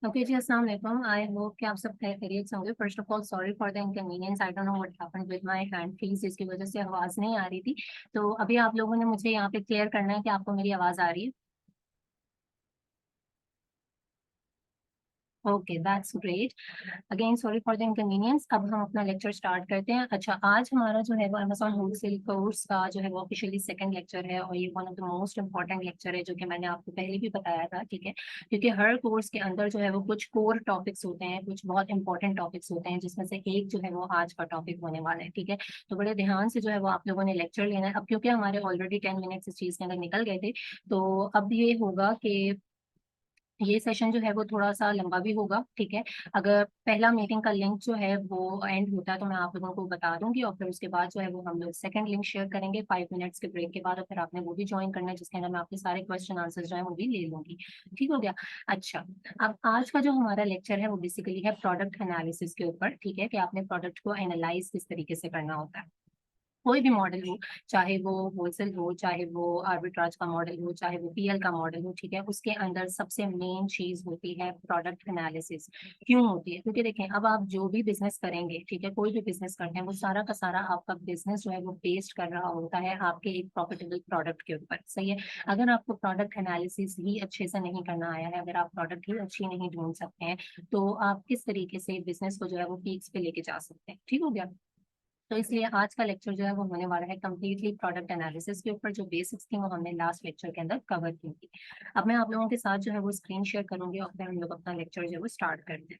Okay जी, अस्सलाम वालेकुम। I hope कि आप सब खैरियत से होंगे। First of all sorry for the inconvenience, I don't know what happened with my hand freeze, जिसकी वजह से आवाज़ नहीं आ रही थी। तो अभी आप लोगों ने मुझे यहाँ पे क्लियर करना है कि आपको मेरी आवाज़ आ रही है। Okay, that's great. Again sorry for the inconvenience. अब हम अपना लेक्चर स्टार्ट करते हैं। अच्छा, आज हमारा जो है वो अमेज़न होलसेल कोर्स का जो है वो ऑफिशियली सेकंड लेक्चर है, और ये one of the most important lecture है, जो कि मैंने आपको पहले भी बताया था, ठीक है। क्योंकि हर कोर्स के अंदर जो है वो कुछ कोर टॉपिक्स होते हैं, कुछ बहुत इंपॉर्टेंट टॉपिक्स होते हैं, जिसमें से एक जो है वो आज का टॉपिक होने वाला है, ठीक है। तो बड़े ध्यान से जो है वो आप लोगों ने लेक्चर लेना है। अब क्योंकि हमारे ऑलरेडी 10 मिनट्स इस चीज़ के अंदर निकल गए थे, तो अब ये होगा कि ये सेशन जो है वो थोड़ा सा लंबा भी होगा, ठीक है। अगर पहला मीटिंग का लिंक जो है वो एंड होता है तो मैं आप लोगों को बता दूंगी, और फिर उसके बाद जो है वो हम लोग सेकंड लिंक शेयर करेंगे 5 मिनट्स के ब्रेक के बाद, और फिर आपने वो भी ज्वाइन करना है, जिसके अंदर मैं आपके सारे क्वेश्चन आंसर जो है वो भी ले लूंगी। ठीक हो गया। अच्छा, अब आज का जो हमारा लेक्चर है वो बेसिकली है प्रोडक्ट एनालिसिस के ऊपर, ठीक है, कि आपने प्रोडक्ट को एनालाइज किस तरीके से करना होता है। कोई भी मॉडल हो, चाहे वो होलसेल हो, चाहे वो आर्बिट्राज का मॉडल हो, चाहे वो पीएल का मॉडल हो, ठीक है, उसके अंदर सबसे मेन चीज होती है प्रोडक्ट एनालिसिस। क्यों होती है? क्योंकि देखें, अब आप जो भी बिजनेस करेंगे, ठीक है, कोई भी बिजनेस करते हैं, वो सारा का सारा आपका बिजनेस जो है वो बेस्ड कर रहा होता है आपके एक प्रॉफिटेबल प्रोडक्ट के ऊपर, सही है। अगर आपको प्रोडक्ट एनालिसिस ही अच्छे से नहीं करना आया है, अगर आप प्रोडक्ट ही अच्छी नहीं ढूंढ सकते हैं, तो आप किस तरीके से बिजनेस को जो है वो पीक्स पे लेके जा सकते हैं। ठीक हो गया। तो इसलिए आज का लेक्चर जो है वो होने वाला है कम्प्लीटली प्रोडक्ट एनालिसिस के ऊपर। जो बेसिक्स थी वो हमने लास्ट लेक्चर के अंदर कवर की थी। अब मैं आप लोगों के साथ जो है वो स्क्रीन शेयर करूंगी, और फिर हम लोग अपना लेक्चर जो है वो स्टार्ट करते हैं।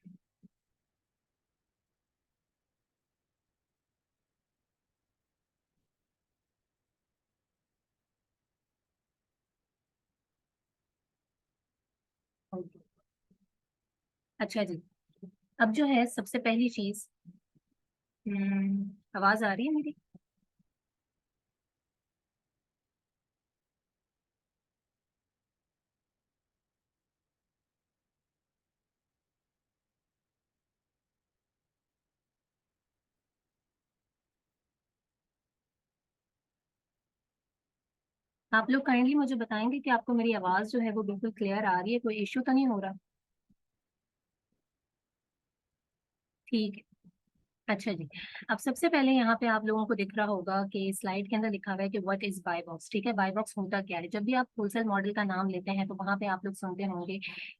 Okay. अच्छा जी, अब जो है सबसे पहली चीज, आवाज आ रही है मेरी? आप लोग काइंडली मुझे बताएंगे कि आपको मेरी आवाज जो है वो बिल्कुल क्लियर आ रही है, कोई इश्यू तो नहीं हो रहा? ठीक है। अच्छा जी, अब सबसे पहले यहाँ पे आप लोगों को दिख रहा होगा कि स्लाइड के अंदर लिखा हुआ है कि व्हाट इज बाय बॉक्स, ठीक है। बाय बॉक्स होता क्या है? जब भी आप होलसेल मॉडल का नाम लेते हैं तो वहाँ पे आप लोग सुनते होंगे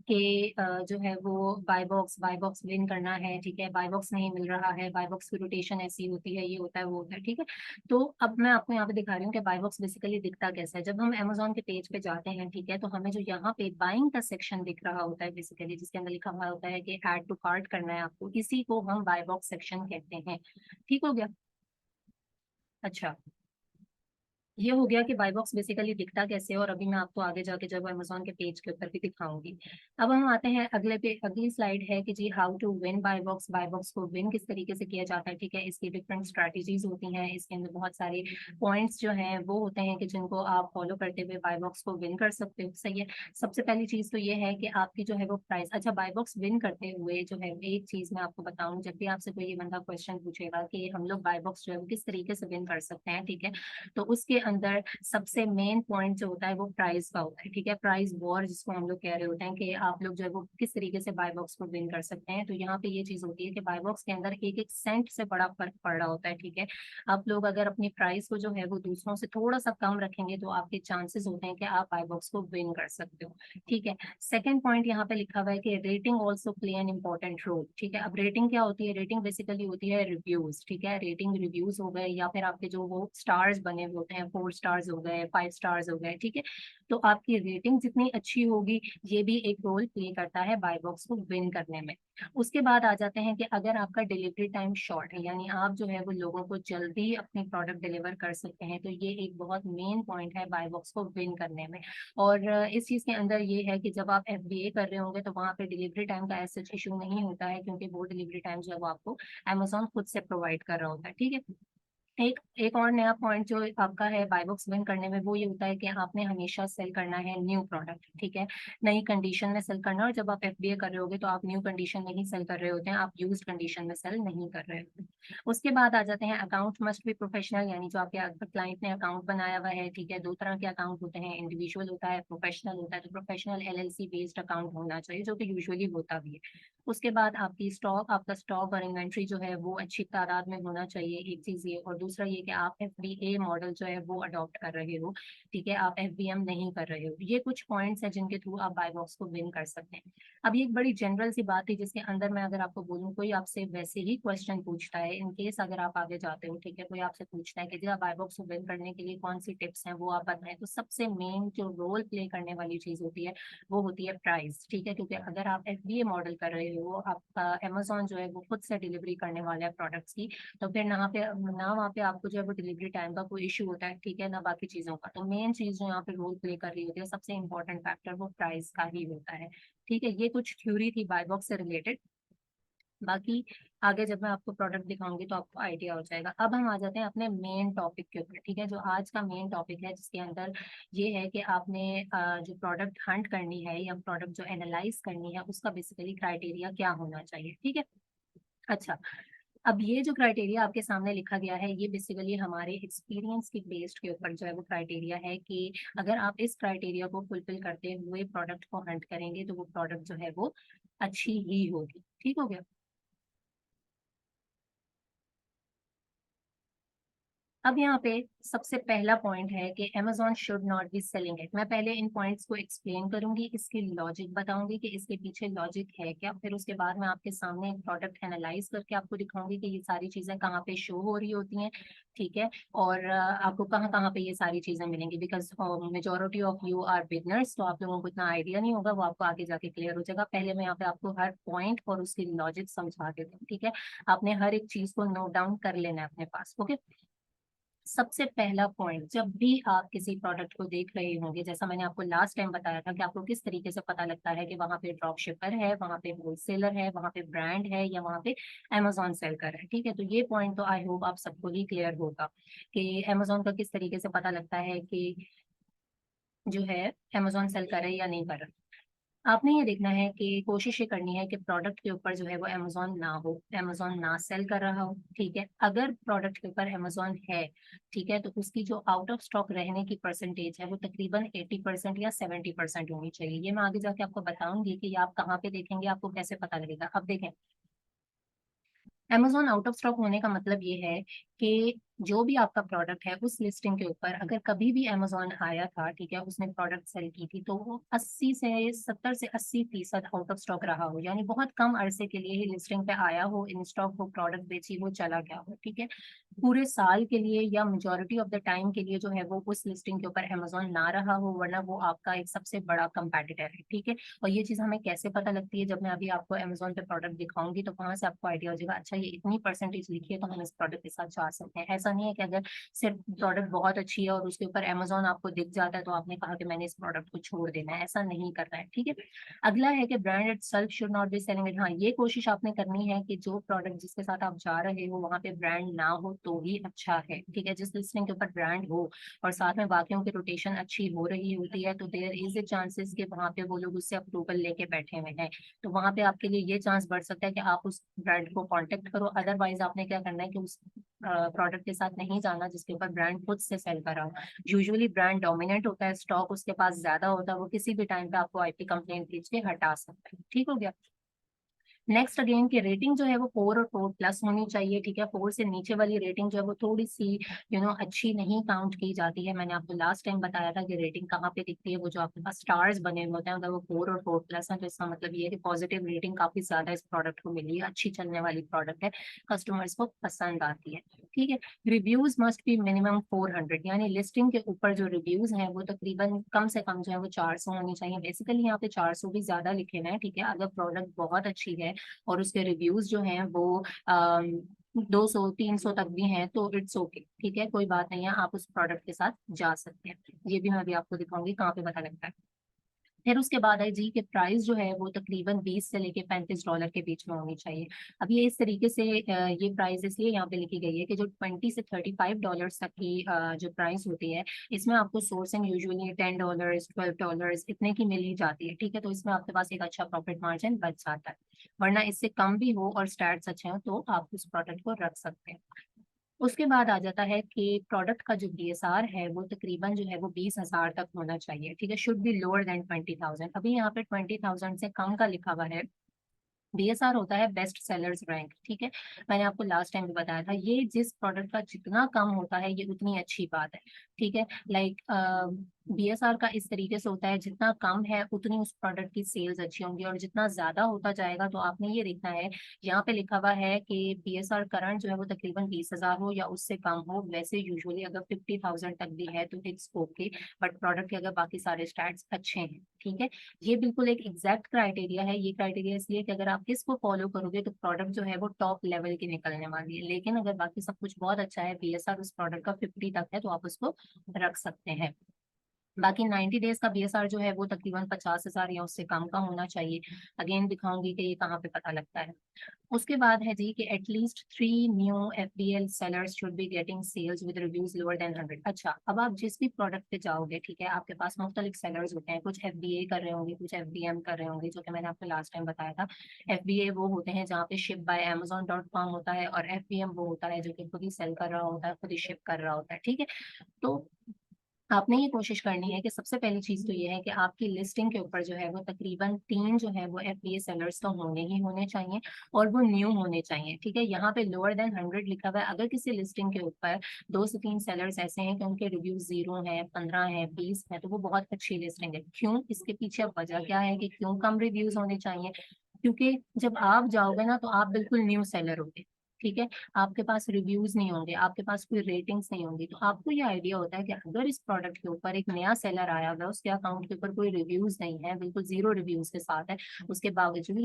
कि जो है वो बाय बॉक्स विन करना है, ठीक है, बाय बॉक्स नहीं मिल रहा है, बाय बॉक्स की रोटेशन ऐसी होती है, ये होता है, वो होता है, ठीक है। तो अब मैं आपको यहाँ पे दिखा रही हूँ कि बाय बॉक्स बेसिकली दिखता कैसा है। जब हम अमेजोन के पेज पे जाते हैं, ठीक है, तो हमें जो यहाँ पे बाइंग का सेक्शन दिख रहा होता है बेसिकली, जिसके अंदर लिखा हुआ होता है कि ऐड टू कार्ट करना है आपको, इसी को हम बाय बॉक्स सेक्शन कहते हैं। ठीक हो गया। अच्छा, ये हो गया कि बाय बॉक्स बेसिकली दिखता कैसे है, और अभी मैं आपको आगे जाके जब अमेजोन के पेज के ऊपर भी दिखाऊंगी। अब हम आते हैं अगले पे। अगली स्लाइड है कि जी how to win by box. By box को विन किस तरीके से किया जाता है, ठीक है। इसकी डिफरेंट स्ट्रैटेजीज होती हैं, इसके अंदर बहुत सारे पॉइंट्स जो हैं वो होते हैं कि जिनको आप फॉलो करते हुए बाय बॉक्स को विन कर सकते हो, सही है। सबसे पहली चीज तो ये है कि आपकी जो है वो प्राइस। अच्छा, बाय बॉक्स विन करते हुए जो है एक चीज मैं आपको बताऊं, जब भी आपसे कोई ये बंदा क्वेश्चन पूछेगा कि हम लोग बाय बॉक्स जो है वो किस तरीके से विन कर सकते हैं, ठीक है, तो उसके अंदर सबसे मेन पॉइंट जो होता है वो प्राइस का होता है, ठीक है। प्राइस वॉर जिसको हम लोग कह रहे होते हैं कि आप लोग जो है वो किस तरीके से बाय बॉक्स को विन कर सकते हैं। तो यहाँ पे ये चीज होती है कि बाय बॉक्स के अंदर एक एक सेंट से बड़ा फर्क पड़ रहा होता है, ठीक है। आप लोग अगर अपनी प्राइस को जो है वो दूसरों से थोड़ा सा कम रखेंगे तो आपके चांसेस होते हैं कि आप बाय बॉक्स को विन कर सकते हो, ठीक है। सेकेंड पॉइंट यहाँ पे लिखा हुआ है कि rating also play an important role, ठीक है। अब रेटिंग क्या होती है? रेटिंग बेसिकली होती है रिव्यूज, ठीक है। रेटिंग रिव्यूज हो गए, या फिर आपके जो वो स्टार्स बने हुए होते हैं, 4 स्टार्स हो गए, 5 स्टार्स हो गए, ठीक है। तो आपकी रेटिंग जितनी अच्छी होगी, ये भी एक रोल प्ले करता है बाय बॉक्स को विन करने में। उसके बाद आ जाते हैं कि अगर आपका डिलीवरी टाइम शॉर्ट है, यानी आप जो है वो लोगों को जल्दी अपनी प्रोडक्ट डिलीवर कर सकते हैं, तो ये एक बहुत मेन पॉइंट है बाय बॉक्स को विन करने में। और इस चीज के अंदर ये है कि जब आप एफबीए कर रहे होंगे तो वहाँ पे डिलीवरी टाइम का ऐसा इशू नहीं होता है, क्योंकि वो डिलीवरी टाइम जो है वो आपको अमेजोन खुद से प्रोवाइड कर रहा होता है, ठीक है। एक और नया पॉइंट जो आपका है बाय बॉक्स विन करने में, वो ये होता है कि आपने हमेशा सेल करना है न्यू प्रोडक्ट, ठीक है, नई कंडीशन में सेल करना। और जब आप एफबीए कर रहे होगे तो आप न्यू कंडीशन में ही सेल कर रहे होते हैं, आप यूज्ड कंडीशन में सेल नहीं कर रहे होते। उसके बाद आ जाते हैं अकाउंट मस्ट बी प्रोफेशनल, यानी जो आपके क्लाइंट ने अकाउंट बनाया हुआ है, ठीक है, दो तरह के अकाउंट होते हैं, इंडिविजुअल होता है, प्रोफेशनल होता है। तो प्रोफेशनल एलएलसी बेस्ड अकाउंट होना चाहिए, जो कि यूजुअली होता भी है। उसके बाद आपका स्टॉक और इन्वेंट्री जो है वो अच्छी तादाद में होना चाहिए, एक चीज ये। और दूसरा ये कि आप एफबीए मॉडल जो है वो अडॉप्ट कर रहे हो, ठीक है, आप एफबीएम नहीं कर रहे हो। ये कुछ पॉइंट्स हैं जिनके थ्रू आप बाय बॉक्स को विन कर सकते हैं। अब ये एक बड़ी जनरल सी बात है जिसके अंदर मैं अगर आपको बोलूँ, कोई आपसे वैसे ही क्वेश्चन पूछता है, इन केस अगर आप आगे जाते हो, ठीक है, कोई आपसे पूछता है कि जी आप बाय बॉक्स को विन करने के लिए कौन सी टिप्स हैं वो आप बताएं, तो सबसे मेन जो रोल प्ले करने वाली चीज होती है वो होती है प्राइस, ठीक है। क्योंकि अगर आप एफबीए मॉडल कर रहे हो, आपका अमेजोन जो है वो खुद से डिलीवरी करने वाला है प्रोडक्ट्स की, तो फिर ना वहाँ पे आपको जो है वो डिलीवरी टाइम का कोई इशू होता है, ठीक है, ना बाकी चीजों का। तो मेन चीज जो यहाँ पे रोल प्ले कर रही होती है, सबसे इंपॉर्टेंट फैक्टर वो प्राइस का ही होता है, ठीक है। ये कुछ थ्योरी थी बाय बॉक्स से रिलेटेड। बाकी आगे जब मैं आपको प्रोडक्ट दिखाऊंगी तो आपको आइडिया हो जाएगा। अब हम आ जाते हैं अपने मेन टॉपिक के ऊपर, ठीक है, जो आज का मेन टॉपिक है, जिसके अंदर ये है कि आपने जो प्रोडक्ट हंट करनी है या प्रोडक्ट जो एनालाइज करनी है उसका बेसिकली क्राइटेरिया क्या होना चाहिए, ठीक है। अच्छा, अब ये जो क्राइटेरिया आपके सामने लिखा गया है, ये बेसिकली हमारे एक्सपीरियंस की बेस्ड के ऊपर जो है वो क्राइटेरिया है कि अगर आप इस क्राइटेरिया को फुलफिल करते हुए प्रोडक्ट को हंट करेंगे तो वो प्रोडक्ट जो है वो अच्छी ही होगी, ठीक हो गया। अब यहाँ पे सबसे पहला पॉइंट है कि Amazon should not be selling it. मैं पहले इन पॉइंट्स को एक्सप्लेन करूंगी, इसकी लॉजिक बताऊंगी कि इसके पीछे लॉजिक है क्या, फिर उसके बाद मैं आपके सामने एक प्रोडक्ट एनालाइज करके आपको दिखाऊंगी कि ये सारी चीजें कहाँ पे शो हो रही होती हैं, ठीक है, और आपको कहाँ कहाँ पे ये सारी चीजें मिलेंगी। Because majority of you are beginners, तो आप लोगों को इतना आइडिया नहीं होगा, वो आपको आगे जाके क्लियर हो जाएगा। पहले मैं यहाँ पे आपको हर पॉइंट और उसकी लॉजिक समझा देती हूँ, ठीक है। आपने हर एक चीज को नोट डाउन कर लेना है अपने पास, ओके। सबसे पहला पॉइंट, जब भी आप किसी प्रोडक्ट को देख रहे होंगे, जैसा मैंने आपको लास्ट टाइम बताया था कि आपको किस तरीके से पता लगता है कि वहां पे ड्रॉप शिपर है, वहां पे होलसेलर है, वहां पे ब्रांड है, या वहां पे अमेजोन सेल कर रहा है, ठीक है। तो ये पॉइंट तो आई होप आप सबको ही क्लियर होगा कि अमेजोन का किस तरीके से पता लगता है कि जो है अमेजोन सेल कर रहा है या नहीं कर रहा। आपने ये देखना है कि कोशिश ये करनी है कि प्रोडक्ट के ऊपर जो है वो अमेजोन ना हो, अमेजोन ना सेल कर रहा हो, ठीक है। अगर प्रोडक्ट के ऊपर अमेजोन है, ठीक है, तो उसकी जो आउट ऑफ स्टॉक रहने की परसेंटेज है वो तकरीबन 80% या 70% होनी चाहिए। ये मैं आगे जाके आपको बताऊंगी कि आप कहाँ पे देखेंगे, आपको कैसे पता लगेगा। अब देखें, Amazon आउट ऑफ स्टॉक होने का मतलब ये है कि जो भी आपका प्रोडक्ट है उस लिस्टिंग के ऊपर अगर कभी भी Amazon आया था, ठीक है, उसने प्रोडक्ट सेल की थी, तो वो 80 से 70 से 80% आउट ऑफ स्टॉक रहा हो, यानी बहुत कम अरसे के लिए ही लिस्टिंग पे आया हो, इन स्टॉक हो, प्रोडक्ट बेची हो, चला गया हो, ठीक है। पूरे साल के लिए या मेजोरिटी ऑफ द टाइम के लिए जो है वो उस लिस्टिंग के ऊपर Amazon ना रहा हो, वरना वो आपका एक सबसे बड़ा कंपेटिटर है, ठीक है। और ये चीज हमें कैसे पता लगती है, जब मैं अभी आपको Amazon पे प्रोडक्ट दिखाऊंगी तो वहां से आपको आइडिया हो जाएगा, अच्छा ये इतनी परसेंटेज लिखी है तो हम इस प्रोडक्ट के साथ जा सकते हैं। ऐसा नहीं है कि अगर सिर्फ प्रोडक्ट बहुत अच्छी है और उसके ऊपर Amazon आपको दिख जाता है तो आपने कहा कि मैंने इस प्रोडक्ट को छोड़ देना है, ऐसा नहीं करना है, ठीक है। अगला है कि brand itself should not be selling it. हाँ, ये कोशिश आपने करनी है कि जो प्रोडक्ट जिसके साथ आप जा रहे हो वहां पे ब्रांड ना हो तो ही अच्छा है, ठीक है। जिस लिस्टिंग के ऊपर ब्रांड हो और साथ में बाकियों की रोटेशन अच्छी हो रही होती है तो देयर इज ए चांसेस कि वहां पे वो लोग उससे अप्रूवल लेके बैठे हुए हैं, तो वहां पे आपके लिए ये चांस बढ़ सकता है कि आप उस ब्रांड को कांटेक्ट करो। अदरवाइज आपने क्या करना है कि उस प्रोडक्ट के साथ नहीं जाना जिसके ऊपर ब्रांड खुद से सेल करा हो। यूजुअली ब्रांड डोमिनेंट होता है, स्टॉक उसके पास ज्यादा होता है, वो किसी भी टाइम पे आपको आईपी कंप्लेंट भेज के हटा सकता है, ठीक हो गया। नेक्स्ट अगेन की रेटिंग जो है वो 4 और 4 प्लस होनी चाहिए, ठीक है। 4 से नीचे वाली रेटिंग जो है वो थोड़ी सी अच्छी नहीं काउंट की जाती है। मैंने आपको लास्ट टाइम बताया था कि रेटिंग कहाँ पे दिखती है, वो जो आपके पास स्टार्स बने हुए होते हैं अगर वो 4 और 4 प्लस है तो इसका मतलब ये है कि पॉजिटिव रेटिंग काफी ज्यादा इस प्रोडक्ट को मिली है, अच्छी चलने वाली प्रोडक्ट है, कस्टमर्स को पसंद आती है, ठीक है। रिव्यूज मस्ट बी मिनिमम 400, यानी लिस्टिंग के ऊपर जो रिव्यूज हैं वो तकरीबन कम से कम जो है वो 400 होनी चाहिए। बेसिकली यहाँ पे 400 भी ज्यादा लिखे हुए हैं, ठीक है। अगर प्रोडक्ट बहुत अच्छी है और उसके रिव्यूज जो हैं वो 200 300 तक भी हैं तो इट्स ओके, ठीक है, कोई बात नहीं है, आप उस प्रोडक्ट के साथ जा सकते हैं। ये भी मैं अभी आपको दिखाऊंगी कहाँ पे पता लगता है। फिर उसके बाद है जी कि प्राइस जो है वो तकरीबन 20 से लेके $35 के बीच में होनी चाहिए। अब ये इस तरीके से ये प्राइस इसलिए यहाँ पे लिखी गई है कि जो $20 से $35 तक की जो प्राइस होती है, इसमें आपको सोर्सिंग यूजुअली $10 $12 इतने की मिल ही जाती है। ठीक है, तो इसमें आपके पास एक अच्छा प्रॉफिट मार्जिन बच जाता है, वरना इससे कम भी हो और स्टैट्स अच्छे हो तो आप उस प्रोडक्ट को रख सकते हैं। उसके बाद आ जाता है कि प्रोडक्ट का जो बीएसआर है वो तकरीबन जो है वो 20,000 तक होना चाहिए। ठीक है, शुड बी लोअर देन 20,000। अभी यहाँ पे 20,000 से कम का लिखा हुआ है। बीएसआर होता है बेस्ट सेलर्स रैंक। ठीक है, मैंने आपको लास्ट टाइम भी बताया था, ये जिस प्रोडक्ट का जितना कम होता है ये उतनी अच्छी बात है। ठीक है, लाइक बीएसआर का इस तरीके से होता है, जितना कम है उतनी उस प्रोडक्ट की सेल्स अच्छी होंगी, और जितना ज्यादा होता जाएगा तो आपने ये देखना है, यहाँ पे लिखा हुआ है कि बीएसआर करंट जो है वो तकरीबन 20,000 हो या उससे कम हो। वैसे यूजुअली अगर 50,000 तक भी है तो इट्स ओके, बट प्रोडक्ट के अगर बाकी सारे स्टैट्स अच्छे हैं। ठीक है, ये बिल्कुल एक एग्जैक्ट क्राइटेरिया है। ये क्राइटेरिया इसलिए कि अगर आप इसको फॉलो करोगे तो प्रोडक्ट जो है वो टॉप लेवल की निकलने वाली है। लेकिन अगर बाकी सब कुछ बहुत अच्छा है, बीएसआर उस प्रोडक्ट का 50 तक है, तो आप उसको रख सकते हैं। बाकी 90 डेज का बीएसआर जो है वो तकरीबन 50,000 या उससे कम का होना चाहिए। अगेन दिखाऊंगी कि ये कहाँ पे पता लगता है। उसके बाद है जी कि at least 3 new FBL sellers should be getting sales with reviews lower than 100। अच्छा, अब आप जिस भी प्रोडक्ट पे जाओगे, ठीक है, आपके पास मुख्तलिफ सेलर्स होते हैं, कुछ FBA कर रहे होंगे, कुछ FBM कर रहे होंगे, जो कि मैंने आपको लास्ट टाइम बताया था। FBA वो होते हैं जहाँ पे शिप बाय Amazon.com होता है, और FBM वो होता है जो कि खुद ही सेल कर रहा होता है, खुद ही शिप कर रहा होता है। ठीक है, तो आपने ये कोशिश करनी है कि सबसे पहली चीज तो ये है कि आपकी लिस्टिंग के ऊपर जो है वो तकरीबन 3 जो है वो FBA सेलर्स तो होने ही होने चाहिए, और वो न्यू होने चाहिए। ठीक है, यहाँ पे लोअर देन 100 लिखा हुआ है। अगर किसी लिस्टिंग के ऊपर 2 से 3 सेलर्स ऐसे हैं कि उनके रिव्यू 0 है, 15 है, 20 है, तो वो बहुत अच्छी लिस्टिंग है। क्यों? इसके पीछे वजह क्या है कि क्यों कम रिव्यूज होने चाहिए? क्योंकि जब आप जाओगे ना तो आप बिल्कुल न्यू सेलर होगे। ठीक है, आपके पास रिव्यूज नहीं होंगे, आपके पास कोई रेटिंग्स नहीं होंगी, तो आपको ये आइडिया होता है कि अगर इस प्रोडक्ट के ऊपर एक नया सेलर आया हुआ है, उसके अकाउंट के ऊपर कोई रिव्यूज नहीं है, बिल्कुल 0 रिव्यूज के साथ है, उसके बावजूद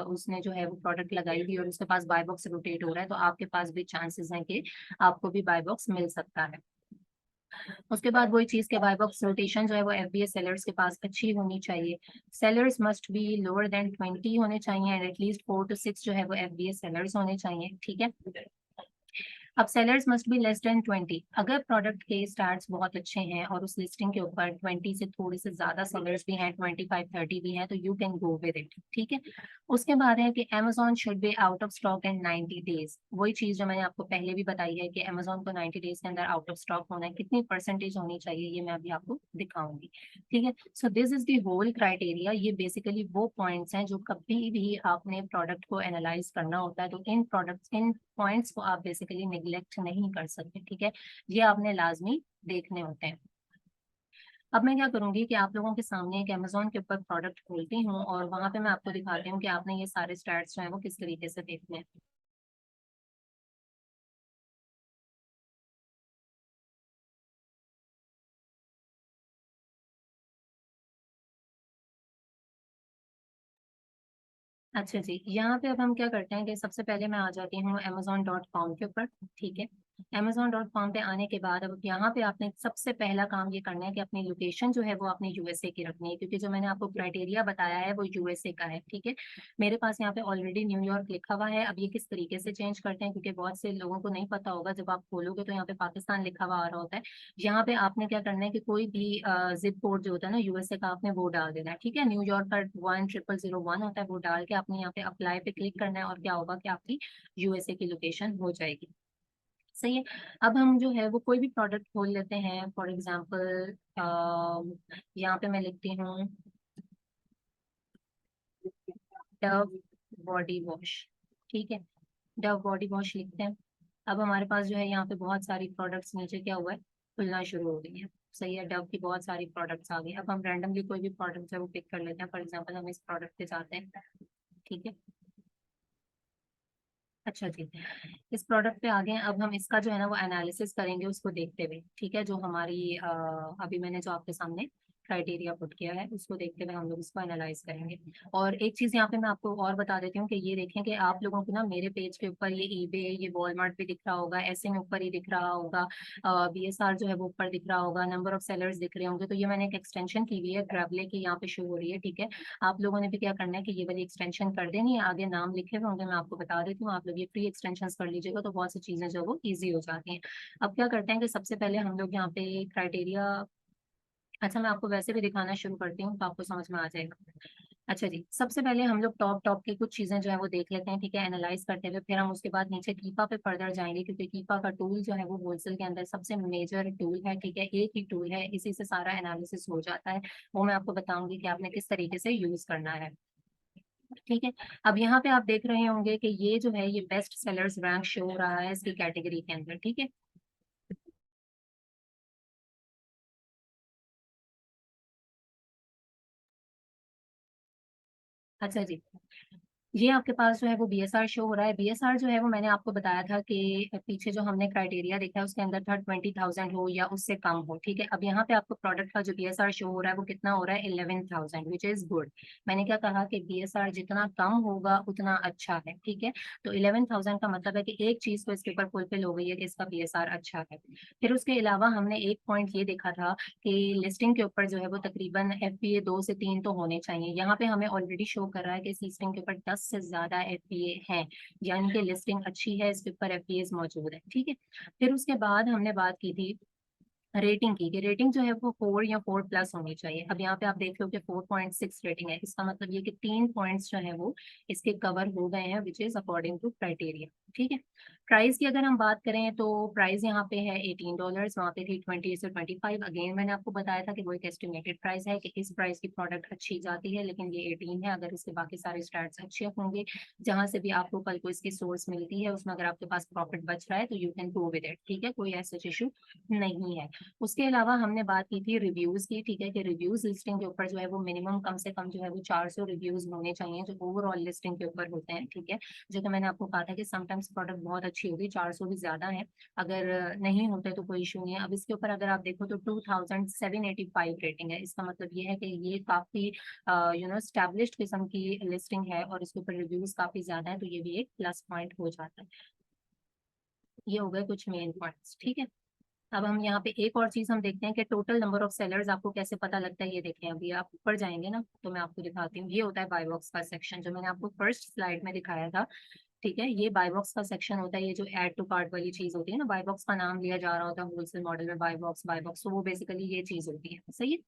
उसने जो है वो प्रोडक्ट लगाई हुई और उसके पास बाय बॉक्स रोटेट हो रहा है, तो आपके पास भी चांसेस हैं कि आपको भी बाय बॉक्स मिल सकता है। उसके बाद वही चीज के बाय बॉक्स रोटेशन जो है वो FBA सेलर्स के पास अच्छी होनी चाहिए। Sellers must be lower than 20 होने चाहिए, एंड एटलीस्ट 4 to 6 जो है वो FBA सेलर्स होने चाहिए। ठीक है, अब sellers must be less than 20। अगर प्रोडक्ट के स्टार्ट्स बहुत अच्छे हैं और उस लिस्टिंग के ऊपर 20 से थोड़े से ज्यादा सेलर्स भी हैं, 25 30 भी हैं, तो you can go with it. ठीक है, उसके बाद है कि Amazon should be out of stock in 90 days. वही चीज जो मैंने आपको पहले भी बताई है कि Amazon को 90 डेज के अंदर आउट ऑफ स्टॉक होना है। कितनी परसेंटेज होनी चाहिए ये मैं अभी आपको दिखाऊंगी। ठीक है, so this is the whole criteria. ये बेसिकली वो पॉइंट्स हैं जो कभी भी आपने प्रोडक्ट को एनालाइज करना होता है, तो इन पॉइंट्स को आप बेसिकली निग्लेक्ट नहीं कर सकते। ठीक है, ये आपने लाजमी देखने होते हैं। अब मैं क्या करूंगी कि आप लोगों के सामने एक Amazon के ऊपर प्रोडक्ट खोलती हूँ, और वहां पे मैं आपको दिखाती हूँ कि आपने ये सारे स्टैट्स जो है वो किस तरीके से देखने हैं। अच्छा जी, यहाँ पे अब हम क्या करते हैं कि सबसे पहले मैं आ जाती हूँ Amazon.com के ऊपर। ठीक है, Amazon.com पे आने के बाद अब यहाँ पे आपने सबसे पहला काम ये करना है कि अपनी लोकेशन जो है वो अपनी USA की रखनी है, क्योंकि जो मैंने आपको क्राइटेरिया बताया है वो USA का है। ठीक है, मेरे पास यहाँ पे ऑलरेडी न्यूयॉर्क लिखा हुआ है। अब ये किस तरीके से चेंज करते हैं, क्योंकि बहुत से लोगों को नहीं पता होगा, जब आप खोलोगे तो यहाँ पे पाकिस्तान लिखा हुआ आ रहा होता है। यहाँ पे आपने क्या करना है कि कोई भी जिप कोड जो होता है ना USA का, आपने वो डाल देना है। ठीक है, न्यूयॉर्क का 10001 होता है, वो डाल के आपने यहाँ पे अप्लाई पे क्लिक करना है, और क्या होगा कि आपकी USA की लोकेशन हो जाएगी। सही है, अब हम जो है वो कोई भी प्रोडक्ट खोल लेते हैं। फॉर एग्जांपल यहाँ पे मैं लिखती हूँ डव बॉडी वॉश। ठीक है, डव बॉडी वॉश लिखते हैं। अब हमारे पास जो है यहाँ पे बहुत सारी प्रोडक्ट्स नीचे क्या हुआ है, खुलना शुरू हो गई है। सही है, डव की बहुत सारी प्रोडक्ट्स आ गई। अब हम रैंडमली कोई भी प्रोडक्ट है वो पिक कर लेते हैं। फॉर एग्जांपल हम इस प्रोडक्ट पे जाते हैं। ठीक है, अच्छा जी, इस प्रोडक्ट पे आ गए हैं। अब हम इसका जो है ना वो एनालिसिस करेंगे उसको देखते हुए। ठीक है, जो हमारी अभी मैंने जो आपके सामने क्राइटेरिया पुट किया है, उसको देखते हुए हम लोग इसको एनालाइज करेंगे। और एक चीज यहाँ पे मैं आपको और बता देती हूँ कि ये देखें कि आप लोगों को ना मेरे पेज के ऊपर ये ईबे, ये वॉलमार्ट भी दिख रहा होगा, ऐसे में ऊपर ही दिख रहा होगा, बीएसआर जो है वो ऊपर दिख रहा होगा, नंबर ऑफ सेलर्स दिख रहे होंगे। तो ये मैंने एक एक्सटेंशन की हुई है, ग्रेवले की यहाँ पे शो हो रही है, ठीक है। आप लोगों ने भी क्या करना है कि ये वाली एक्सटेंशन कर देनी है, आगे नाम लिखे हुए होंगे, मैं आपको बता देती हूँ, आप लोग ये फ्री एक्सटेंशन कर लीजिएगा तो बहुत सी चीजें जो है वो ईजी हो जाती हैं। अब क्या करते हैं कि सबसे पहले हम लोग यहाँ पे क्राइटेरिया, अच्छा मैं आपको वैसे भी दिखाना शुरू करती हूँ तो आपको समझ में आ जाएगा। अच्छा जी, सबसे पहले हम लोग टॉप टॉप की कुछ चीजें जो है वो देख लेते हैं, ठीक है, एनालाइज करते हुए फिर हम उसके बाद नीचे कीपा पे फर्दर जाएंगे, क्योंकि कीपा का टूल जो है वो होलसेल के अंदर सबसे मेजर टूल है, ठीक है, एक ही टूल है, इसी से सारा एनालिसिस हो जाता है। वो मैं आपको बताऊंगी कि आपने किस तरीके से यूज करना है, ठीक है। अब यहाँ पे आप देख रहे होंगे कि ये जो है ये बेस्ट सेलर्स रैंक शो हो रहा है इसकी कैटेगरी के अंदर, ठीक है। अच्छा जी, ये आपके पास जो है वो बीएसआर शो हो रहा है। बीएसआर जो है वो मैंने आपको बताया था कि पीछे जो हमने क्राइटेरिया देखा है उसके अंदर था 20,000 हो या उससे कम हो, ठीक है। अब यहाँ पे आपको प्रोडक्ट का जो बीएसआर शो हो रहा है वो कितना हो रहा है, 11,000, विच इज गुड। मैंने क्या कहा कि बीएसआर जितना कम होगा उतना अच्छा है, ठीक है। तो 11,000 का मतलब है कि एक चीज तो इसके ऊपर फुलफिल हो गई है कि इसका बीएसआर अच्छा है। फिर उसके अलावा हमने एक पॉइंट ये देखा था कि लिस्टिंग के ऊपर जो है वो तकरीबन एफपीए 2 से 3 तो होने चाहिए। यहाँ पे हमें ऑलरेडी शो कर रहा है कि इस लिस्टिंग के ऊपर 10 से ज्यादा एफपीए हैं, यानी कि लिस्टिंग अच्छी है, इसके ऊपर एफपीए मौजूद है, ठीक है। फिर उसके बाद हमने बात की थी रेटिंग की, कि रेटिंग जो है वो 4 या 4+ होनी चाहिए। अब यहाँ पे आप देख लो कि 4.6 रेटिंग है, इसका मतलब ये कि 3 पॉइंट्स जो है वो इसके कवर हो गए हैं, which is according to criteria, ठीक है। प्राइस की अगर हम बात करें तो प्राइस यहाँ पे है $18, वहाँ पे थी 20 से 25। अगेन मैंने आपको बताया था कि वो एक एस्टिमेटेड प्राइस है कि इस प्राइस की प्रोडक्ट अच्छी जाती है, लेकिन ये 18 है। अगर इसके बाकी सारे स्टार्ट अच्छे होंगे, जहां से भी आपको कल को इसकी सोर्स मिलती है उसमें अगर आपके पास प्रॉफिट बच रहा है तो you can go with it, ठीक है, कोई ऐसा इशू नहीं है। उसके अलावा हमने बात की थी रिव्यूज की, ठीक है, कि रिव्यूज लिस्टिंग के ऊपर जो है वो मिनिमम कम से कम जो है वो 400 रिव्यूज होने चाहिए जो ओवरऑल लिस्टिंग के ऊपर होते हैं, ठीक है। जो कि मैंने आपको कहा था कि समटाइम्स प्रोडक्ट बहुत अच्छी होगी, 400 भी ज्यादा है, अगर नहीं होते तो कोई इशू नहीं है। अब इसके ऊपर अगर आप देखो तो 2785 रेटिंग है, इसका मतलब ये है कि ये काफी स्टैब्लिश्ड किस्म की लिस्टिंग है और इसके ऊपर रिव्यूज काफी ज्यादा है, तो ये भी एक प्लस पॉइंट हो जाता है। ये हो गए कुछ मेन पॉइंट्स, ठीक है। अब हम यहाँ पे एक और चीज हम देखते हैं कि टोटल नंबर ऑफ सेलर्स आपको कैसे पता लगता है। ये देखें, अभी आप ऊपर जाएंगे ना तो मैं आपको दिखाती हूँ, ये होता है बाय बॉक्स का सेक्शन जो मैंने आपको फर्स्ट स्लाइड में दिखाया था, ठीक है। ये बाय बॉक्स का सेक्शन होता है, ये जो ऐड टू कार्ट वाली चीज होती है ना, बाय बॉक्स का नाम लिया जा रहा होता है होलसेल मॉडल में, बाय बॉक्स, तो वो बेसिकली ये चीज होती है, सही है।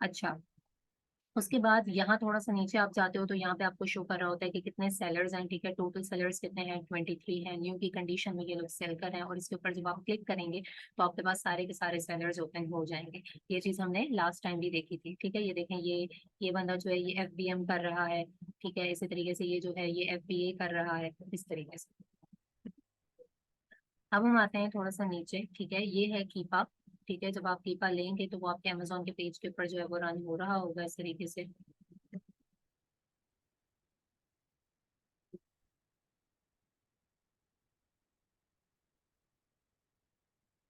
अच्छा, उसके बाद यहाँ थोड़ा सा नीचे आप जाते हो तो यहाँ पे आपको शो कर रहा होता है कि कितने सेलर्स हैं, ठीक है, टोटल सेलर्स कितने हैं, 23 हैं, न्यू की कंडीशन में ये लोग सेल कर रहे हैं। और इसके ऊपर जब आप क्लिक करेंगे तो आपके पास सारे के सारे सेलर्स ओपन हो जाएंगे। ये चीज हमने लास्ट टाइम भी देखी थी, ठीक है। ये देखें, ये बंदा जो है ये एफबीएम कर रहा है, ठीक है, इसी तरीके से ये जो है ये एफबीए कर रहा है, इस तरीके से। अब हम आते हैं थोड़ा सा नीचे, ठीक है, ये है कीपा, ठीक है। जब आप कीपा लेंगे तो वो आपके अमेजोन के पेज के ऊपर जो है वो रन हो रहा होगा इस तरीके से।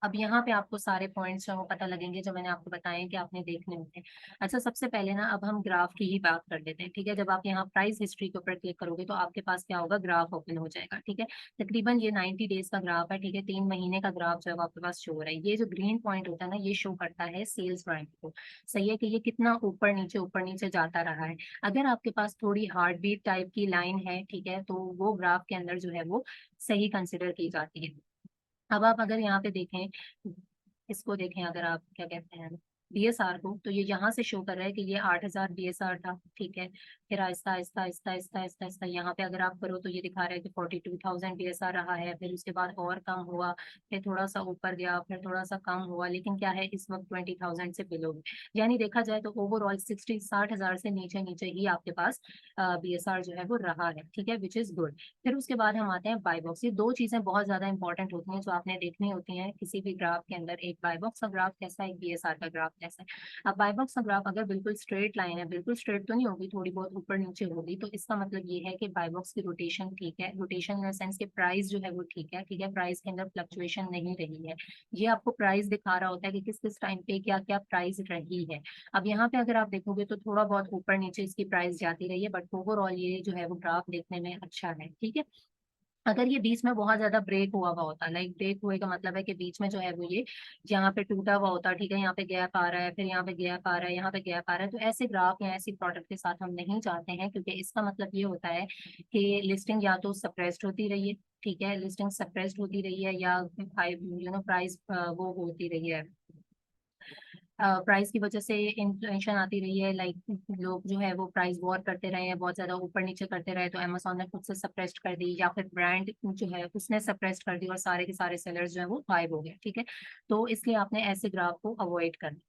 अब यहाँ पे आपको सारे पॉइंट्स जो है वो पता लगेंगे जो मैंने आपको बताए कि आपने देखने होते हैं। अच्छा, सबसे पहले ना अब हम ग्राफ की ही बात कर लेते हैं, ठीक है। जब आप यहाँ प्राइस हिस्ट्री के ऊपर क्लिक करोगे तो आपके पास क्या होगा, ग्राफ ओपन हो जाएगा, ठीक है। तकरीबन ये 90 डेज का ग्राफ है, ठीक है, 3 महीने का ग्राफ जो है वो आपके पास शो हो रहा है। ये जो ग्रीन पॉइंट होता है ना, ये शो करता है सेल्स रैंक को, सही है, कि ये कितना ऊपर नीचे जाता रहा है। अगर आपके पास थोड़ी हार्ट बीट टाइप की लाइन है, ठीक है, तो वो ग्राफ के अंदर जो है वो सही कंसिडर की जाती है। अब आप अगर यहाँ पे देखें, इसको देखें, अगर आप क्या कहते हैं बीएसआर को, तो ये यहाँ से शो कर रहा है कि ये 8,000 बीएसआर था, ठीक है। फिर आहिस्ता आहिस्ता आहिस्ता आहिस्ता आहिस्ता आहिस्ता यहाँ पे अगर आप करो तो ये दिखा रहा है कि 42,000 बीएसआर रहा है। फिर उसके बाद और कम हुआ, फिर थोड़ा सा ऊपर गया, फिर थोड़ा सा कम हुआ, लेकिन क्या है इस वक्त 20,000 से बिलो है। यानी देखा जाए तो ओवरऑल 60-60 हजार से नीचे नीचे ही आपके पास बीएसआर जो है वो रहा है, ठीक है, विच इज गुड। फिर उसके बाद हम आते हैं बाय बॉक्स। ये दो चीजें बहुत ज्यादा इंपॉर्टेंट होती हैं जो आपने देखनी होती हैं किसी भी ग्राफ के अंदर, एक बाय बॉक्स का ग्राफ कैसा है, एक बीएसआर का ग्राफ जैसा है। अब बाय बॉक्स का ग्राफ अगर बिल्कुल स्ट्रेट लाइन है, बिल्कुल स्ट्रेट तो नहीं होगी, थोड़ी बहुत ऊपर नीचे होगी, तो इसका मतलब ये है कि बाय बॉक्स की रोटेशन ठीक है, रोटेशन इन सेंस के प्राइस जो है वो ठीक है, ठीक है, प्राइस के अंदर फ्लक्चुएशन नहीं रही है। ये आपको प्राइस दिखा रहा होता है कि किस किस टाइम पे क्या क्या प्राइस रही है। अब यहाँ पे अगर आप देखोगे तो थोड़ा बहुत ऊपर नीचे इसकी प्राइस जाती रही है, बट ओवरऑल ये जो है वो ग्राफ देखने में अच्छा है, ठीक है। अगर ये बीच में बहुत ज्यादा ब्रेक हुआ हुआ होता, लाइक ब्रेक हुए का मतलब है कि बीच में जो है वो ये यहाँ पे टूटा हुआ होता, ठीक है, यहाँ पे गैप आ रहा है, फिर यहाँ पे गैप आ रहा है, यहाँ पे गैप आ रहा है, तो ऐसे ग्राफ या ऐसी प्रोडक्ट के साथ हम नहीं चाहते हैं, क्योंकि इसका मतलब ये होता है कि लिस्टिंग या तो सप्रेस्ड होती रही है, ठीक है, लिस्टिंग सप्रेस्ड होती रही है, या प्राइस वो होती रही है, प्राइस की वजह से इन्फ्लेशन आती रही है, लाइक लोग जो है वो प्राइस वॉर करते रहे हैं, बहुत ज्यादा ऊपर नीचे करते रहे, तो अमेजोन ने खुद से सप्रेस्ड कर दी, या फिर ब्रांड जो है उसने सप्रेस्ड कर दी और सारे के सारे सेलर्स जो है वो गायब हो गए, ठीक है। तो इसलिए आपने ऐसे ग्राफ को अवॉइड करना।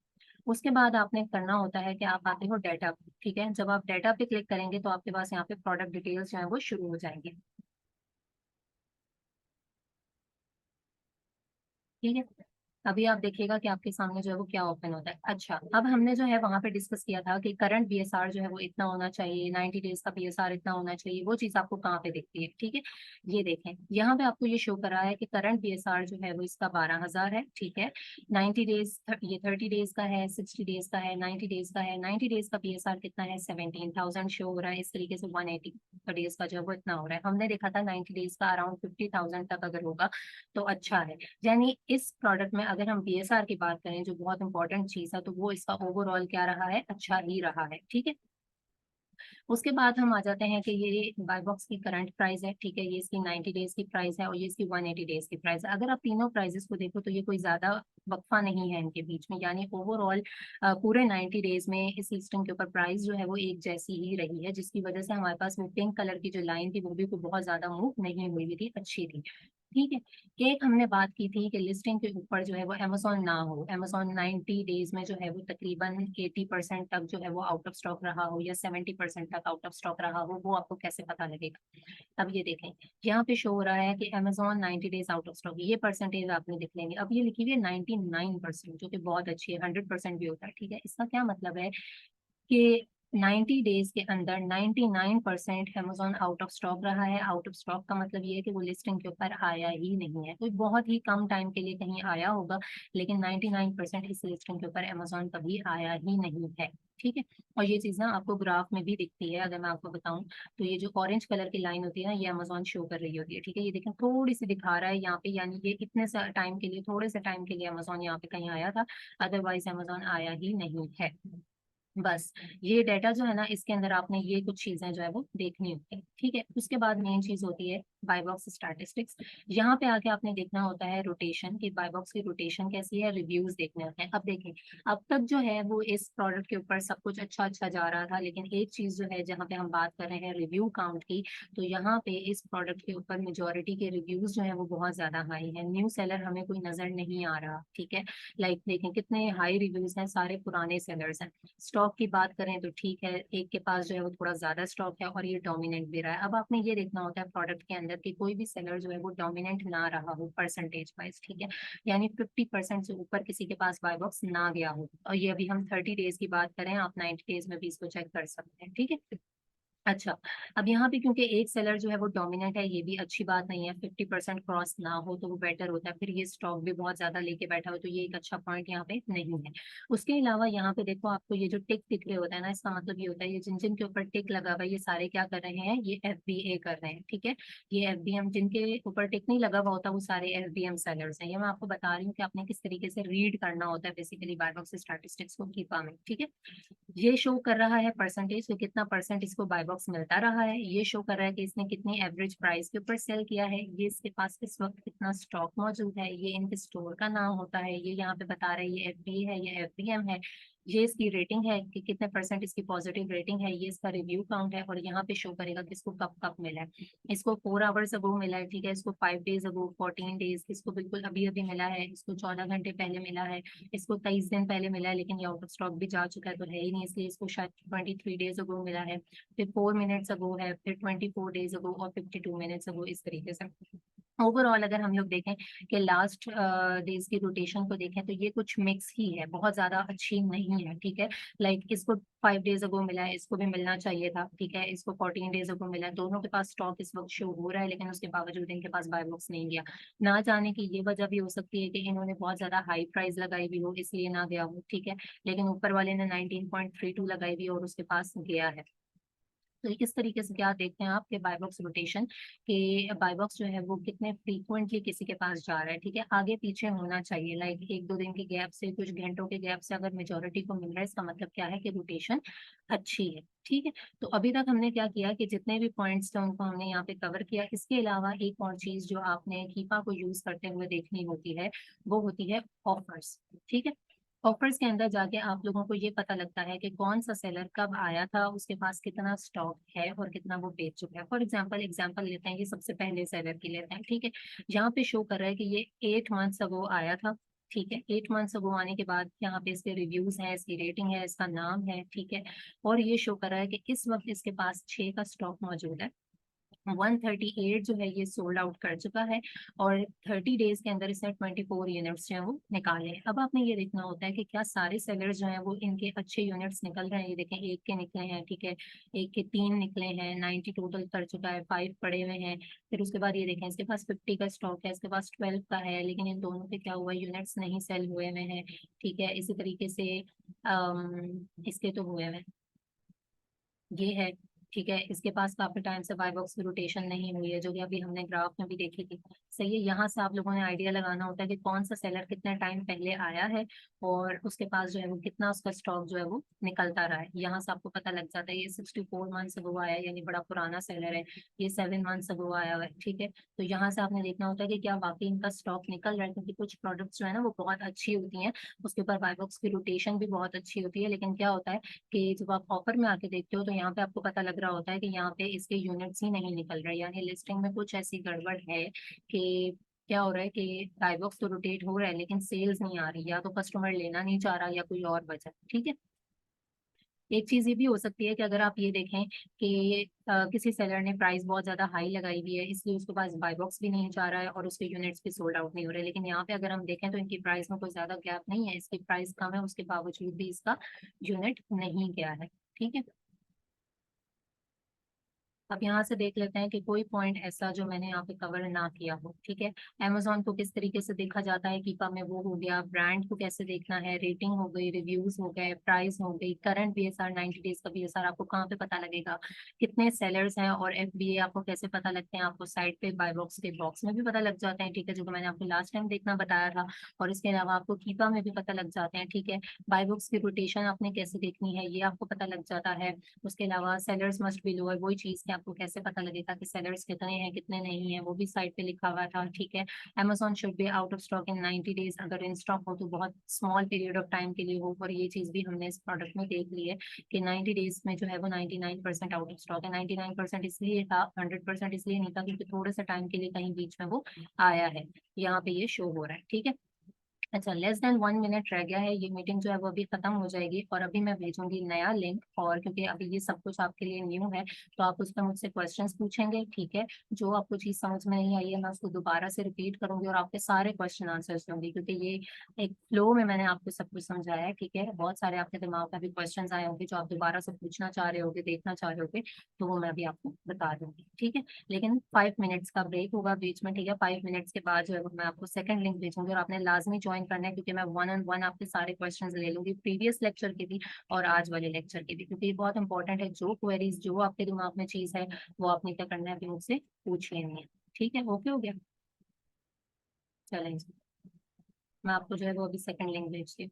उसके बाद आपने करना होता है कि आप आते हो डाटा पे, ठीक है, जब आप डाटा पे क्लिक करेंगे तो आपके पास यहाँ पे प्रोडक्ट डिटेल्स जो है वो शुरू हो जाएंगे, ठीक है। अभी आप देखिएगा कि आपके सामने जो है वो क्या ओपन होता है। अच्छा, अब हमने जो है वहां पे डिस्कस किया था कि करंट बीएसआर जो है वो इतना होना चाहिए, 90 डेज का बीएसआर इतना होना चाहिए, वो चीज आपको कहाँ पे दिखती है, ठीक है। ये देखें, यहाँ पे आपको ये शो कर रहा है कि करंट बीएसआर जो है वो इसका 12,000 है, ठीक है। 90 डेज, ये 30 डेज का है, 60 डेज का है, 90 डेज का है। 90 डेज का बीएसआर कितना है, 17,000 शो हो रहा है, इस तरीके से 180 डेज का जो है वो इतना हो रहा है। हमने देखा था 90 डेज का अराउंड 50,000 तक अगर होगा तो अच्छा है। यानी इस प्रोडक्ट में अगर हम बीएसआर की बात करें, जो बहुत इंपॉर्टेंट चीज है, तो वो इसका ओवरऑल क्या रहा है, अच्छा ही रहा है, ठीक है। उसके बाद हम आ जाते हैं कि ये बाय बॉक्स की करंट प्राइस है, ठीक है, ये इसकी 90 डेज की प्राइस है और ये इसकी 180 डेज की प्राइस है। अगर आप तीनों प्राइजेस को देखो तो ये कोई ज्यादा वक्फा नहीं है इनके बीच में, यानी ओवरऑल पूरे 90 डेज में इस लिस्टिंग के ऊपर प्राइस जो है वो एक जैसी ही रही है, जिसकी वजह से हमारे पास वो पिंक कलर की जो लाइन थी वो भी कोई बहुत ज्यादा मूव नहीं हुई हुई थी, अच्छी थी, ठीक है। एक हमने बात की थी कि लिस्टिंग के ऊपर जो है वो अमेजोन ना हो, अमेजोन 90 डेज में जो है वो तकरीबन 80% तक जो है वो आउट ऑफ स्टॉक रहा हो, या 70% तक आउट ऑफ स्टॉक रहा हो, वो आपको कैसे पता लगेगा। अब ये देखें, यहाँ पे शो हो रहा है कि Amazon 90 days out of stock, ये परसेंटेज आपने देख लेंगे। अब ये लिखी हुई है 99%, जो कि बहुत अच्छी है, 100% भी होता है, ठीक है। इसका क्या मतलब है कि 90 डेज के अंदर 99% अमेजोन आउट ऑफ स्टॉक रहा है। आउट ऑफ स्टॉक का मतलब ये है कि वो लिस्टिंग के ऊपर आया ही नहीं है, कोई बहुत ही कम टाइम के लिए कहीं आया होगा, लेकिन 99% इस लिस्टिंग के ऊपर अमेजोन कभी आया ही नहीं है, ठीक है। और ये चीज़ ना आपको ग्राफ में भी दिखती है, अगर मैं आपको बताऊं तो ये जो ऑरेंज कलर की लाइन होती है ना, ये अमेजोन शो कर रही होती है, ठीक है। ये देखें थोड़ी सी दिखा रहा है यहाँ पे, यानी ये इतने से टाइम के लिए, थोड़े से टाइम के लिए अमेजोन यहाँ पे कहीं आया था, अदरवाइज अमेजोन आया ही नहीं है। बस ये डाटा जो है ना, इसके अंदर आपने ये कुछ चीजें जो है वो देखनी होती है, ठीक है। उसके बाद मेन चीज होती है बाय बॉक्स स्टैटिस्टिक्स। यहाँ पे आके आपने देखना होता है रोटेशन, कि बाय बॉक्स की रोटेशन कैसी है, रिव्यूज देखने होते हैं। अब देखें, अब तक जो है वो इस प्रोडक्ट के ऊपर सब कुछ अच्छा अच्छा जा रहा था, लेकिन एक चीज जो है जहाँ पे हम बात कर रहे हैं रिव्यू काउंट की, तो यहाँ पे इस प्रोडक्ट के ऊपर मेजोरिटी के रिव्यूज जो है वो बहुत ज्यादा हाई है, न्यू सेलर हमें कोई नजर नहीं आ रहा, ठीक है। लाइक देखें कितने हाई रिव्यूज हैं, सारे पुराने सेलर्स हैं। स्टॉक की बात करें तो ठीक है, एक के पास जो है वो थोड़ा ज्यादा स्टॉक है और ये डोमिनेंट भी रहा है। अब आपने ये देखना होता है प्रोडक्ट के अंदर कि कोई भी सेलर जो है वो डोमिनेंट ना रहा हो परसेंटेज वाइज, ठीक है, यानी 50% से ऊपर किसी के पास बाय बॉक्स ना गया हो। और ये अभी हम 30 डेज की बात करें, आप 90 डेज में भी इसको चेक कर सकते हैं, ठीक है। अच्छा, अब यहाँ पे क्योंकि एक सेलर जो है वो डोमिनेंट है, ये भी अच्छी बात नहीं है, 50% क्रॉस ना हो तो वो बेटर होता है, फिर ये स्टॉक भी बहुत ज्यादा लेके बैठा हो, तो ये एक अच्छा पॉइंट यहाँ पे नहीं है। उसके अलावा यहाँ पे देखो, आपको ये जो टिक दिख रहे होता है ना, इसका मतलब ये होता है ये जिन जिन के ऊपर टिक लगा हुआ है, ये सारे क्या कर रहे हैं, ये एफबीए कर रहे हैं, ठीक है। ये एफबीएम, जिनके ऊपर टिक नहीं लगा हुआ होता वो सारे एफबीएम सेलर्स हैं। ये मैं आपको बता रही हूँ कि आपने किस तरीके से रीड करना होता है बेसिकली बाय बॉक्स स्टैटिस्टिक्स को कीपा में, ठीक है। ये शो कर रहा है परसेंटेज, तो कितना परसेंट इसको बाय बॉक्स मिलता रहा है। ये शो कर रहा है कि इसने कितनी एवरेज प्राइस के ऊपर सेल किया है। ये इसके पास इस वक्त कितना स्टॉक मौजूद है, ये इनके स्टोर का नाम होता है। ये यहाँ पे बता रहा है ये एफबी है, ये एफबीएम है। ये इसकी रेटिंग है कि कितने परसेंट इसकी पॉजिटिव रेटिंग है। ये इसका रिव्यू काउंट है, और यहाँ पे शो करेगा कि इसको कब कब मिला है। इसको 4 आवर्स अगो मिला है, ठीक है, इसको 5 डेज अगो, 14 डेज, इसको बिल्कुल अभी अभी मिला है, इसको 14 घंटे पहले मिला है, इसको 23 दिन पहले मिला है, लेकिन ये आउट ऑफ स्टॉक भी जा चुका है तो है ही नहीं, इसलिए इसको शायद 23 डेज अगो मिला है, फिर 4 मिनट्स अगो है, फिर 24 डेज अगो और 52 मिनट्स अगो, इस तरीके से। ओवरऑल अगर हम लोग देखें कि लास्ट डेज की रोटेशन को देखें तो ये कुछ मिक्स ही है, बहुत ज्यादा अच्छी नहीं है, ठीक है। लाइक इसको 5 डेज अगो मिला है, इसको भी मिलना चाहिए था, ठीक है, इसको 14 डेज अगो मिला है, दोनों के पास स्टॉक इस वक्त शो हो रहा है, लेकिन उसके बावजूद इनके पास बाय बॉक्स नहीं गया। ना जाने की ये वजह भी हो सकती है कि इन्होंने बहुत ज्यादा हाई प्राइस लगाई हुई हो, इसलिए ना गया हो, ठीक है। लेकिन ऊपर वाले ने 19.32 लगाई हुई और उसके पास गया है। तो इस तरीके से क्या देखते हैं आपके बाय बॉक्स रोटेशन के बाय बॉक्स जो है वो कितने फ्रीक्वेंटली किसी के पास जा रहा है, ठीक है। आगे पीछे होना चाहिए, लाइक 1-2 दिन के गैप से, कुछ घंटों के गैप से अगर मेजोरिटी को मिल रहा है, इसका मतलब क्या है कि रोटेशन अच्छी है, ठीक है। तो अभी तक हमने क्या किया कि जितने भी पॉइंट्स थे उनको हमने यहाँ पे कवर किया। इसके अलावा एक और चीज जो आपने कीपा को यूज करते हुए देखनी होती है, वो होती है ऑफर्स, ठीक है। ऑफर्स के अंदर जाके आप लोगों को ये पता लगता है कि कौन सा सेलर कब आया था, उसके पास कितना स्टॉक है और कितना वो बेच चुका है। फॉर एग्जांपल लेते हैं, ये सबसे पहले सेलर की लेते हैं, ठीक है। यहाँ पे शो कर रहा है कि ये 8 मंथ्स अगो आया था, ठीक है। 8 मंथ्स अगो आने के बाद यहाँ पे इसके रिव्यूज हैं, इसकी रेटिंग है, इसका नाम है, ठीक है। और ये शो कर रहा है कि इस वक्त इसके पास 6 का स्टॉक मौजूद है। 138 जो है ये सोल्ड आउट कर चुका है, और 30 डेज के अंदर इसने 24 यूनिट्स जो है वो निकाले हैं। अब आपने ये देखना होता है कि क्या सारे सेलर्स जो हैं वो इनके अच्छे यूनिट्स निकल रहे हैं। ये देखें, एक के निकले हैं, ठीक है, एक के 3 निकले हैं, 90 टोटल कर चुका है, 5 पड़े हुए हैं। फिर उसके बाद ये देखें, इसके पास 50 का स्टॉक है, इसके पास 12 का है, लेकिन इन दोनों पे क्या हुआ, यूनिट्स नहीं सेल हुए हुए हैं, ठीक है। इसी तरीके से इसके तो हुए हुए हैं, ये है, ठीक है। इसके पास काफी टाइम से बाय बॉक्स की रोटेशन नहीं हुई है, जो कि अभी हमने ग्राफ में भी देखी थी। सही है, यहाँ से आप लोगों ने आइडिया लगाना होता है कि कौन सा सेलर कितने टाइम पहले आया है और उसके पास जो है वो कितना उसका स्टॉक जो है वो निकलता रहा है। यहाँ से आपको पता लग जाता है, ये 64 मंथ्स अगो आया है, यानी बड़ा पुराना सेलर है। ये 7 मंथ्स अगो आया हुआ है, ठीक है। तो यहाँ से आपने देखना होता है कि क्या वाकई इनका स्टॉक निकल रहा है, क्योंकि कुछ प्रोडक्ट्स जो है ना वो बहुत अच्छी होती हैं, उसके ऊपर बाय बॉक्स की रोटेशन भी बहुत अच्छी होती है, लेकिन क्या होता है कि जब आप ऑफर में आके देखते हो तो यहाँ पे आपको पता लग रहा होता है कि यहाँ पे इसके यूनिट्स ही नहीं निकल रहे, यानी लिस्टिंग में कुछ ऐसी गड़बड़ है कि क्या हो रहा है कि बायबॉक्स तो रोटेट हो रहा है लेकिन सेल्स नहीं आ रही, या तो कस्टमर लेना नहीं चाह रहा या कोई और वजह, ठीक है। एक चीज ये भी हो सकती है कि अगर आप ये देखें कि किसी सेलर ने प्राइस बहुत ज्यादा हाई लगाई हुई है, इसलिए उसके पास बाय बॉक्स भी नहीं जा रहा है और उसके यूनिट्स भी सोल्ड आउट नहीं हो रहे। लेकिन यहाँ पे अगर हम देखें तो इनकी प्राइस में कोई ज्यादा गैप नहीं है, इसकी प्राइस कम है, उसके बावजूद भी इसका यूनिट नहीं गया है, ठीक है। अब यहाँ से देख लेते हैं कि कोई पॉइंट ऐसा जो मैंने यहाँ पे कवर ना किया हो, ठीक है। अमेजोन को किस तरीके से देखा जाता है, कीपा में वो हो गया, ब्रांड को कैसे देखना है, रेटिंग हो गई, रिव्यूज हो गए, प्राइस हो गई, करंट बीएसआर, 90 डेज का बीएसआर आपको कहाँ पे पता लगेगा, कितने सेलर्स हैं, और एफबीए आपको कैसे पता लगते हैं, आपको साइट पे बाय बॉक्स के बॉक्स में भी पता लग जाते हैं, ठीक है, जो कि मैंने आपको लास्ट टाइम देखना बताया था। और इसके अलावा आपको कीपा में भी पता लग जाते हैं, ठीक है। बाय बॉक्स की रोटेशन आपने कैसे देखनी है ये आपको पता लग जाता है। उसके अलावा सेलर्स मस्ट बी लोअर, वही चीज कि आपको कैसे पता लगेगा कि सेलर्स कितने हैं कितने नहीं है, वो भी साइट पे लिखा हुआ था, ठीक है। Amazon should be out of stock in 90 days, अगर इन स्टॉक हो तो बहुत स्मॉल पीरियड ऑफ टाइम के लिए हो, और ये चीज भी हमने इस प्रोडक्ट में देख ली है कि 90 डेज में जो है वो 99% आउट ऑफ स्टॉक है। 99% इसलिए था, 100% इसलिए नहीं था, क्योंकि थोड़े से टाइम के लिए कहीं बीच में वो आया है, यहाँ पे ये शो हो रहा है, ठीक है। अच्छा, लेस देन 1 मिनट रह गया है, ये मीटिंग जो है वो अभी खत्म हो जाएगी, और अभी मैं भेजूंगी नया लिंक, और क्योंकि अभी ये सब कुछ आपके लिए न्यू है तो आप उस पर मुझसे क्वेश्चंस पूछेंगे, ठीक है। जो आपको चीज समझ में नहीं आई है मैं उसको दोबारा से रिपीट करूंगी और आपके सारे क्वेश्चन आंसर्स दूंगी, क्योंकि ये एक फ्लो में मैंने आपको सब कुछ समझाया है, ठीक है। बहुत सारे आपके दिमाग में भी क्वेश्चन आए होंगे जो आप दोबारा से पूछना चाह रहे होगे, देखना चाह रहे होगे, तो वो मैं अभी आपको बता दूंगी, ठीक है। लेकिन 5 मिनट्स का ब्रेक होगा बीच में, ठीक है। 5 मिनट्स के बाद जो है वो मैं आपको सेकंड लिंक भेजूंगी, और आपने लाजमी ज्वाइन करना है, क्योंकि मैं 1-on-1 आपके सारे क्वेश्चंस ले लूंगी, प्रीवियस लेक्चर के भी और आज वाले लेक्चर के भी, क्योंकि ये बहुत इंपॉर्टेंट है। जो क्वेरीज, जो आपके दिमाग में चीज है, वो आपने क्या करना है, अभी मुझसे पूछ लेनी है, ठीक है। ओके हो गया, चलें, मैं आपको जो है वो अभी सेकंड लिंक भेजती हूँ।